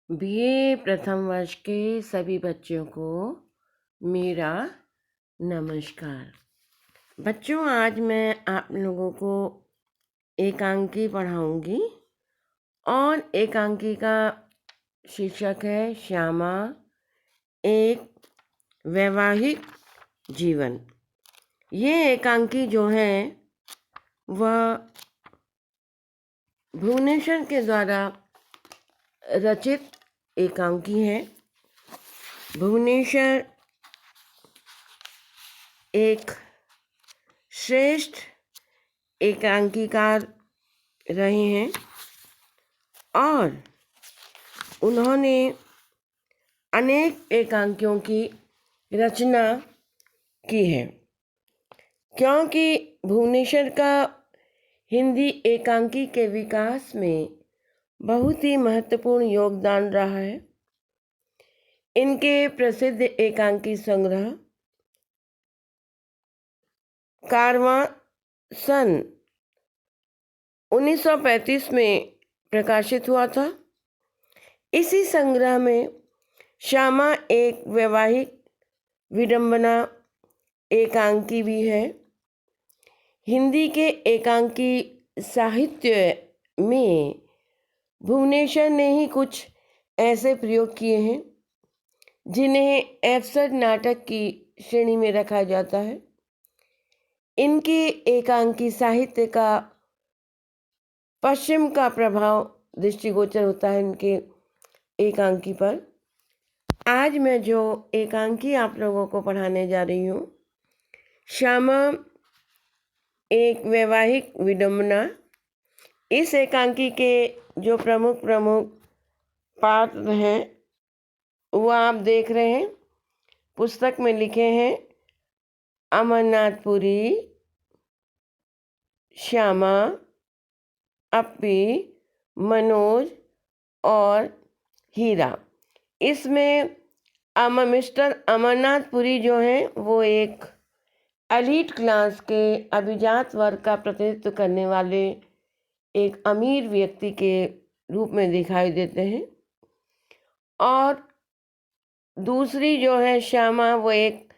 BA प्रथम वर्ष के सभी बच्चों को मेरा नमस्कार। बच्चों, आज मैं आप लोगों को एकांकी पढ़ाऊंगी और एकांकी का शीर्षक है श्यामा एक वैवाहिक जीवन। ये एकांकी जो है वह भुवनेश्वर के द्वारा रचित एकांकी है। भुवनेश्वर एक श्रेष्ठ एकांकीकार रहे हैं और उन्होंने अनेक एकांकियों की रचना की है। क्योंकि भुवनेश्वर का हिंदी एकांकी के विकास में बहुत ही महत्वपूर्ण योगदान रहा है। इनके प्रसिद्ध एकांकी संग्रह कारवां सन 1935 में प्रकाशित हुआ था। इसी संग्रह में श्यामा एक वैवाहिक विडंबना एकांकी भी है। हिंदी के एकांकी साहित्य में भुवनेश्वर ने ही कुछ ऐसे प्रयोग किए हैं जिन्हें एब्सर्ड नाटक की श्रेणी में रखा जाता है। इनके एकांकी साहित्य का पश्चिम का प्रभाव दृष्टिगोचर होता है इनके एकांकी पर। आज मैं जो एकांकी आप लोगों को पढ़ाने जा रही हूँ, श्यामा एक वैवाहिक विडंबना। इस एकांकी के जो प्रमुख पात्र हैं वो आप देख रहे हैं, पुस्तक में लिखे हैं अमरनाथपुरी, श्यामा, अपी, मनोज और हीरा। इसमें मिस्टर अमरनाथपुरी जो हैं वो एक एलीट क्लास के अभिजात वर्ग का प्रतिनिधित्व करने वाले एक अमीर व्यक्ति के रूप में दिखाई देते हैं और दूसरी जो है श्यामा वो एक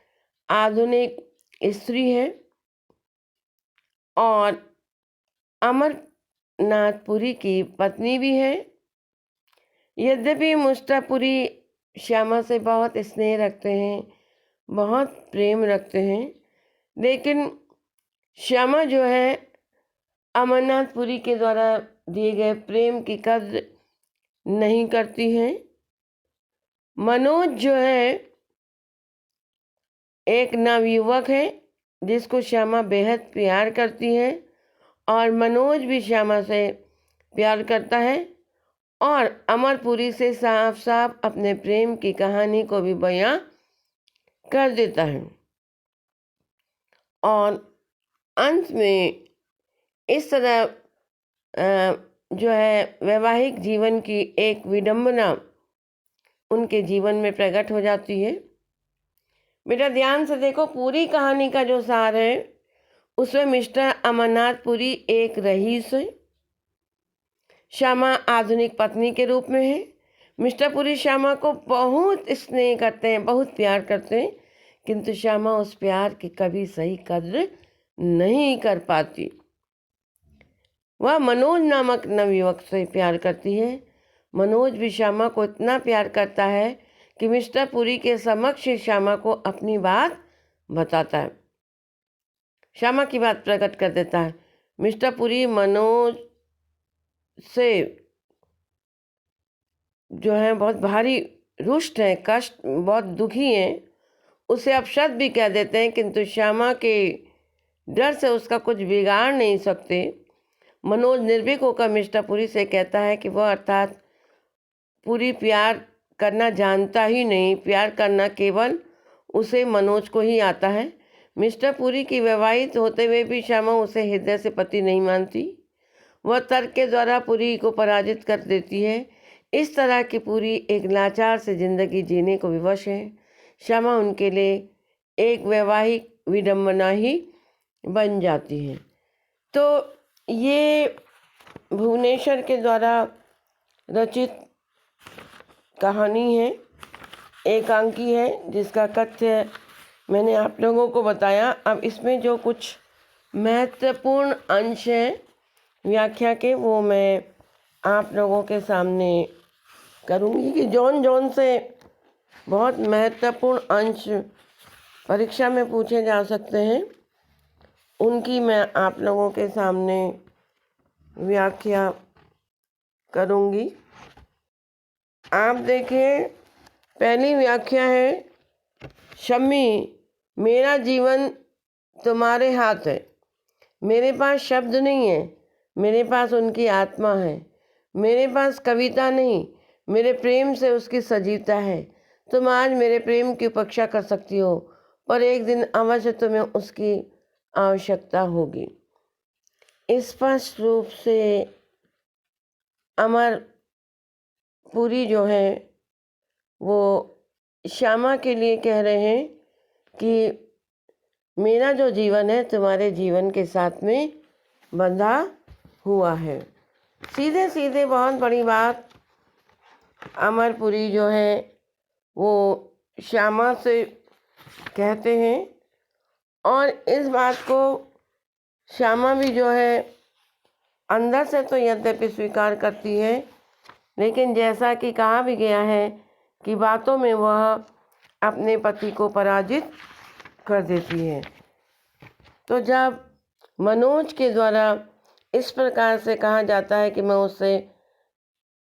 आधुनिक स्त्री है और अमरनाथपुरी की पत्नी भी है। यद्यपि मुस्तापुरी श्यामा से बहुत स्नेह रखते हैं, बहुत प्रेम रखते हैं, लेकिन श्यामा जो है अमरनाथपुरी के द्वारा दिए गए प्रेम की कद्र नहीं करती हैं। मनोज जो है एक नवयुवक है जिसको श्यामा बेहद प्यार करती है और मनोज भी श्यामा से प्यार करता है और अमरपुरी से साफ साफ अपने प्रेम की कहानी को भी बयां कर देता है। और अंत में इस तरह जो है वैवाहिक जीवन की एक विडंबना उनके जीवन में प्रकट हो जाती है। बेटा ध्यान से देखो, पूरी कहानी का जो सार है उसमें मिस्टर अमरनाथपुरी एक रईस है, श्यामा आधुनिक पत्नी के रूप में है। मिस्टर पुरी श्यामा को बहुत स्नेह करते हैं, बहुत प्यार करते हैं, किंतु श्यामा उस प्यार की कभी सही कद्र नहीं कर पाती। वह मनोज नामक नवयुवक से प्यार करती है। मनोज भी श्यामा को इतना प्यार करता है कि मिस्टर पुरी के समक्ष श्यामा को अपनी बात बताता है, श्यामा की बात प्रकट कर देता है। मिस्टर पुरी मनोज से जो है बहुत भारी रुष्ट हैं, कष्ट, बहुत दुखी हैं, उसे अपशब्द भी कह देते हैं, किंतु श्यामा के डर से उसका कुछ बिगाड़ नहीं सकते। मनोज निर्भीक होकर मिस्टर पुरी से कहता है कि वह अर्थात पुरी प्यार करना जानता ही नहीं, प्यार करना केवल उसे मनोज को ही आता है। मिस्टर पुरी की विवाहित होते हुए भी श्यामा उसे हृदय से पति नहीं मानती। वह तर्क के द्वारा पुरी को पराजित कर देती है। इस तरह की पुरी एक लाचार से जिंदगी जीने को विवश है। श्यामा उनके लिए एक वैवाहिक विडंबना ही बन जाती है। तो ये भुवनेश्वर के द्वारा रचित कहानी है, एकांकी है, जिसका कथ्य मैंने आप लोगों को बताया। अब इसमें जो कुछ महत्वपूर्ण अंश हैं व्याख्या के, वो मैं आप लोगों के सामने करूँगी कि जौन जौन से बहुत महत्वपूर्ण अंश परीक्षा में पूछे जा सकते हैं, उनकी मैं आप लोगों के सामने व्याख्या करूँगी। आप देखिए, पहली व्याख्या है, शम्मी, मेरा जीवन तुम्हारे हाथ है। मेरे पास शब्द नहीं है, मेरे पास उनकी आत्मा है। मेरे पास कविता नहीं, मेरे प्रेम से उसकी सजीवता है। तुम आज मेरे प्रेम की उपेक्षा कर सकती हो, पर एक दिन अवश्य तुम्हें उसकी आवश्यकता होगी। स्पष्ट रूप से अमर पुरी जो है वो श्यामा के लिए कह रहे हैं कि मेरा जो जीवन है तुम्हारे जीवन के साथ में बंधा हुआ है। सीधे सीधे बहुत बड़ी बात अमरपुरी जो है वो श्यामा से कहते हैं, और इस बात को श्यामा भी जो है अंदर से तो यद्यपि स्वीकार करती है, लेकिन जैसा कि कहा भी गया है कि बातों में वह अपने पति को पराजित कर देती है। तो जब मनोज के द्वारा इस प्रकार से कहा जाता है कि मैं उससे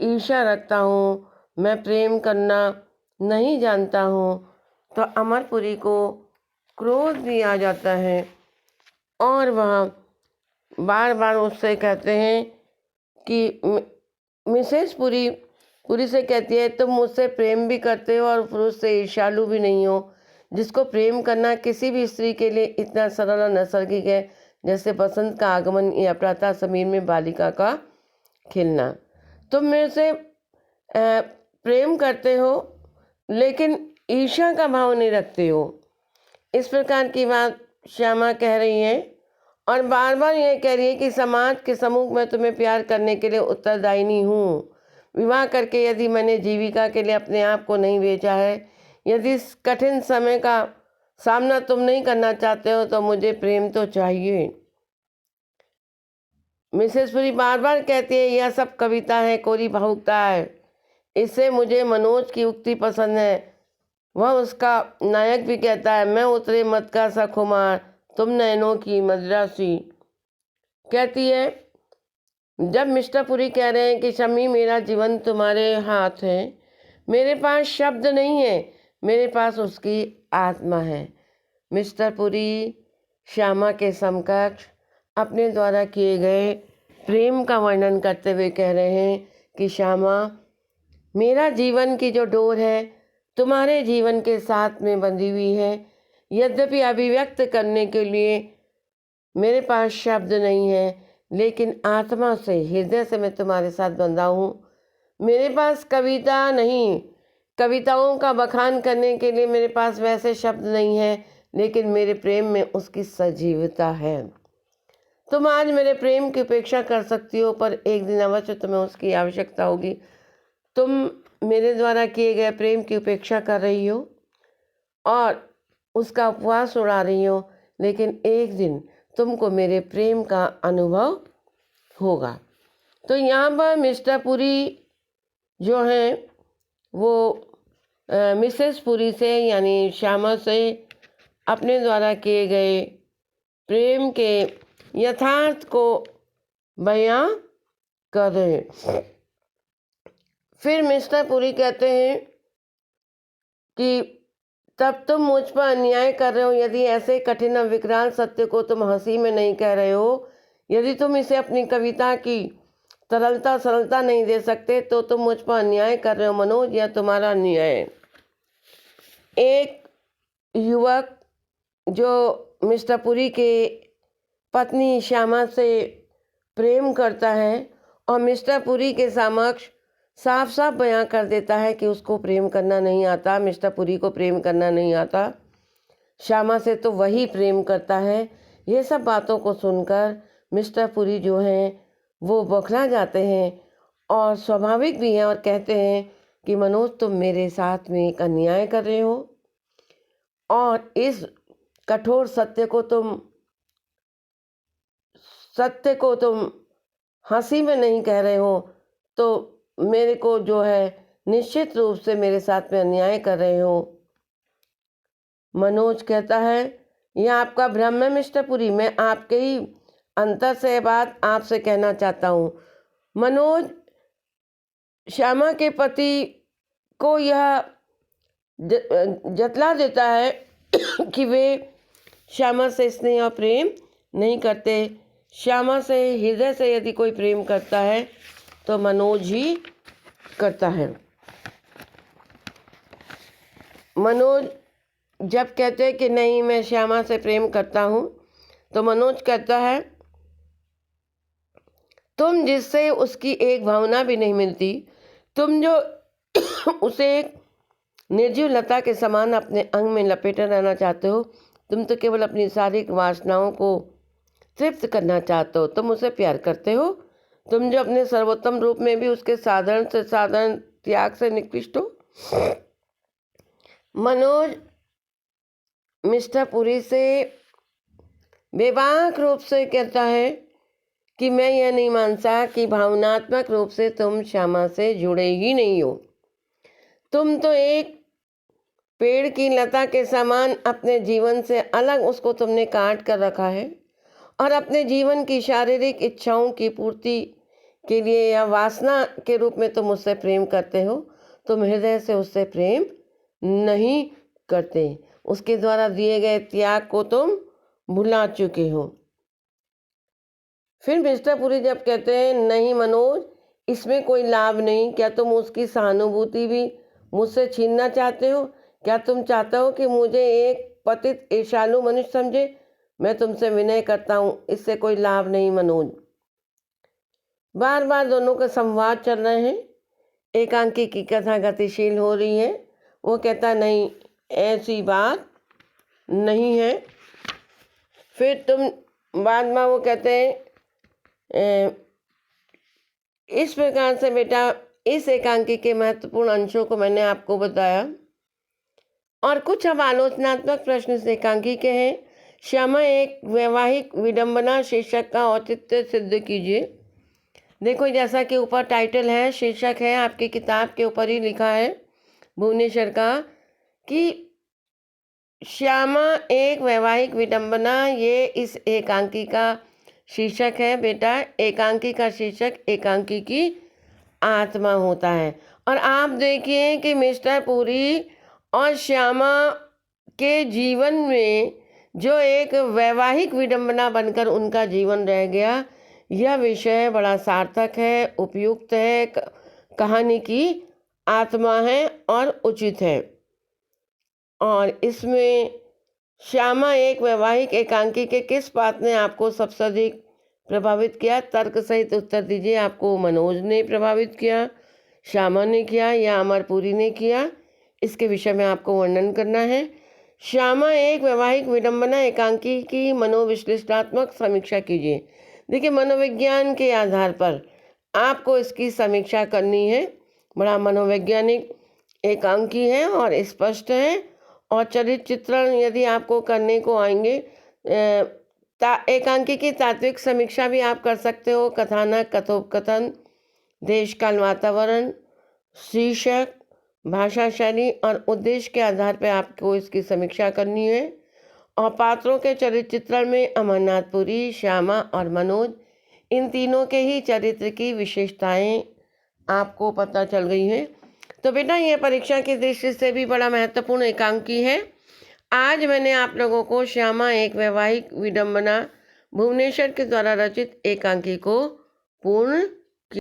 ईर्ष्या रखता हूँ, मैं प्रेम करना नहीं जानता हूँ, तो अमरपुरी को क्रोध भी आ जाता है और वह बार बार उससे कहते हैं कि मिसेस पुरी से कहती है, तुम मुझसे प्रेम भी करते हो और पुरुष से ईर्ष्यालु भी नहीं हो, जिसको प्रेम करना किसी भी स्त्री के लिए इतना सरल और नैसर्गिक है जैसे बसंत का आगमन या प्रातः समीर में बालिका का खिलना। तुम मेरे से प्रेम करते हो लेकिन ईर्ष्या का भाव नहीं रखते हो। इस प्रकार की बात श्यामा कह रही है और बार बार ये कह रही है कि समाज के सम्मुख में तुम्हें प्यार करने के लिए उत्तरदायिनी हूँ। विवाह करके यदि मैंने जीविका के लिए अपने आप को नहीं बेचा है, यदि इस कठिन समय का सामना तुम नहीं करना चाहते हो, तो मुझे प्रेम तो चाहिए। मिसेस पुरी बार बार कहती है, यह सब कविता है, कोरी भावुकता है। इससे मुझे मनोज की उक्ति पसंद है। वह उसका नायक भी कहता है, मैं उतरे मत का सा खुमार, तुम नैनों की मद्रासी। कहती है, जब मिस्टर पुरी कह रहे हैं कि शम्मी मेरा जीवन तुम्हारे हाथ है, मेरे पास शब्द नहीं है, मेरे पास उसकी आत्मा है। मिस्टर पुरी श्यामा के समकक्ष अपने द्वारा किए गए प्रेम का वर्णन करते हुए कह रहे हैं कि श्यामा, मेरा जीवन की जो डोर है तुम्हारे जीवन के साथ में बंधी हुई है। यद्यपि अभिव्यक्त करने के लिए मेरे पास शब्द नहीं है, लेकिन आत्मा से, हृदय से मैं तुम्हारे साथ बंधा हूँ। मेरे पास कविता नहीं, कविताओं का बखान करने के लिए मेरे पास वैसे शब्द नहीं है, लेकिन मेरे प्रेम में उसकी सजीवता है। तुम आज मेरे प्रेम की उपेक्षा कर सकती हो, पर एक दिन अवश्य तुम्हें उसकी आवश्यकता होगी। तुम मेरे द्वारा किए गए प्रेम की उपेक्षा कर रही हो और उसका उपवास उड़ा रही हो, लेकिन एक दिन तुमको मेरे प्रेम का अनुभव होगा। तो यहाँ पर मिस्टर पुरी जो है वो मिसेस पुरी से यानी श्यामा से अपने द्वारा किए गए प्रेम के यथार्थ को बयां कर रहे हैं। फिर मिस्टर पुरी कहते हैं कि तब तुम मुझ पर अन्याय कर रहे हो, यदि ऐसे कठिन और विकराल सत्य को तुम हंसी में नहीं कह रहे हो, यदि तुम इसे अपनी कविता की तरलता सरलता नहीं दे सकते, तो तुम मुझ पर अन्याय कर रहे हो मनोज, यह तुम्हारा अन्याय है। एक युवक जो मिस्टर पुरी के पत्नी श्यामा से प्रेम करता है और मिस्टर पुरी के समक्ष साफ साफ बयां कर देता है कि उसको प्रेम करना नहीं आता, मिस्टर पुरी को प्रेम करना नहीं आता, श्यामा से तो वही प्रेम करता है। ये सब बातों को सुनकर मिस्टर पुरी जो हैं वो बौखला जाते हैं और स्वाभाविक भी हैं और कहते हैं कि मनोज तुम मेरे साथ में एक अन्याय कर रहे हो और इस कठोर सत्य को तुम हंसी में नहीं कह रहे हो, तो मेरे को जो है निश्चित रूप से मेरे साथ में अन्याय कर रहे हो। मनोज कहता है यह आपका भ्रम है मिस्टर पुरी, मैं आपके ही अंतर से ये बात आपसे कहना चाहता हूँ। मनोज श्यामा के पति को यह जतला देता है कि वे श्यामा से स्नेह और प्रेम नहीं करते। श्यामा से हृदय से यदि कोई प्रेम करता है तो मनोज ही करता है। मनोज जब कहते हैं कि नहीं मैं श्यामा से प्रेम करता हूँ, तो मनोज कहता है तुम जिससे उसकी एक भावना भी नहीं मिलती, तुम जो उसे एक निर्जीव लता के समान अपने अंग में लपेटे रहना चाहते हो, तुम तो केवल अपनी शारीरिक वासनाओं को तृप्त करना चाहते हो, तुम उसे प्यार करते हो, तुम जो अपने सर्वोत्तम रूप में भी उसके साधारण से साधारण त्याग से निकृष्ट हो। मनोज मिस्टर पुरी से बेबाक रूप से कहता है कि मैं यह नहीं मानता कि भावनात्मक रूप से तुम श्यामा से जुड़े ही नहीं हो। तुम तो एक पेड़ की लता के समान अपने जीवन से अलग उसको तुमने काट कर रखा है और अपने जीवन की शारीरिक इच्छाओं की पूर्ति के लिए या वासना के रूप में तुम उससे प्रेम करते हो। तुम हृदय से उससे प्रेम नहीं करते, उसके द्वारा दिए गए त्याग को तुम भुला चुके हो। फिर मिस्टर पुरी जब कहते हैं नहीं मनोज इसमें कोई लाभ नहीं, क्या तुम उसकी सहानुभूति भी मुझसे छीनना चाहते हो? क्या तुम चाहते हो कि मुझे एक पतित ईर्ष्यालु मनुष्य समझे? मैं तुमसे विनय करता हूँ, इससे कोई लाभ नहीं मनोज। बार बार दोनों का संवाद चल रहे हैं, एकांकी की कथा गतिशील हो रही है। वो कहता नहीं ऐसी बात नहीं है। फिर तुम बाद में वो कहते हैं इस प्रकार से बेटा इस एकांकी के महत्वपूर्ण अंशों को मैंने आपको बताया और कुछ अब आलोचनात्मक प्रश्न इस एकांकी के हैं। श्यामा एक वैवाहिक विडंबना शीर्षक का औचित्य सिद्ध कीजिए। देखो जैसा कि ऊपर टाइटल है, शीर्षक है, आपकी किताब के ऊपर ही लिखा है भुवनेश्वर का कि श्यामा एक वैवाहिक विडंबना, ये इस एकांकी का शीर्षक है। बेटा एकांकी का शीर्षक एकांकी की आत्मा होता है। और आप देखिए कि मिस्टर पुरी और श्यामा के जीवन में जो एक वैवाहिक विडंबना बनकर उनका जीवन रह गया, यह विषय बड़ा सार्थक है, उपयुक्त है, कहानी की आत्मा है और उचित है। और इसमें श्यामा एक वैवाहिक एकांकी के किस बात ने आपको सबसे अधिक प्रभावित किया? तर्क सहित उत्तर दीजिए। आपको मनोज ने प्रभावित किया, श्यामा ने किया या अमरपुरी ने किया? इसके विषय में आपको वर्णन करना है। श्यामा एक वैवाहिक विडंबना एकांकी की मनोविश्लेषणात्मक समीक्षा कीजिए। देखिए मनोविज्ञान के आधार पर आपको इसकी समीक्षा करनी है। बड़ा मनोवैज्ञानिक एकांकी है और स्पष्ट है। और चरित्र चित्रण यदि आपको करने को आएंगे, एकांकी की तात्विक समीक्षा भी आप कर सकते हो। कथानक, कथोपकथन, देश काल वातावरण, शीर्षक, भाषा शैली और उद्देश्य के आधार पर आपको इसकी समीक्षा करनी है। और पात्रों के चरित्र चित्रण में अमरनाथपुरी, श्यामा और मनोज, इन तीनों के ही चरित्र की विशेषताएं आपको पता चल गई हैं। तो बेटा ये परीक्षा की दृष्टि से भी बड़ा महत्वपूर्ण एकांकी है। आज मैंने आप लोगों को श्यामा एक वैवाहिक विडंबना भुवनेश्वर के द्वारा रचित एकांकी को पूर्ण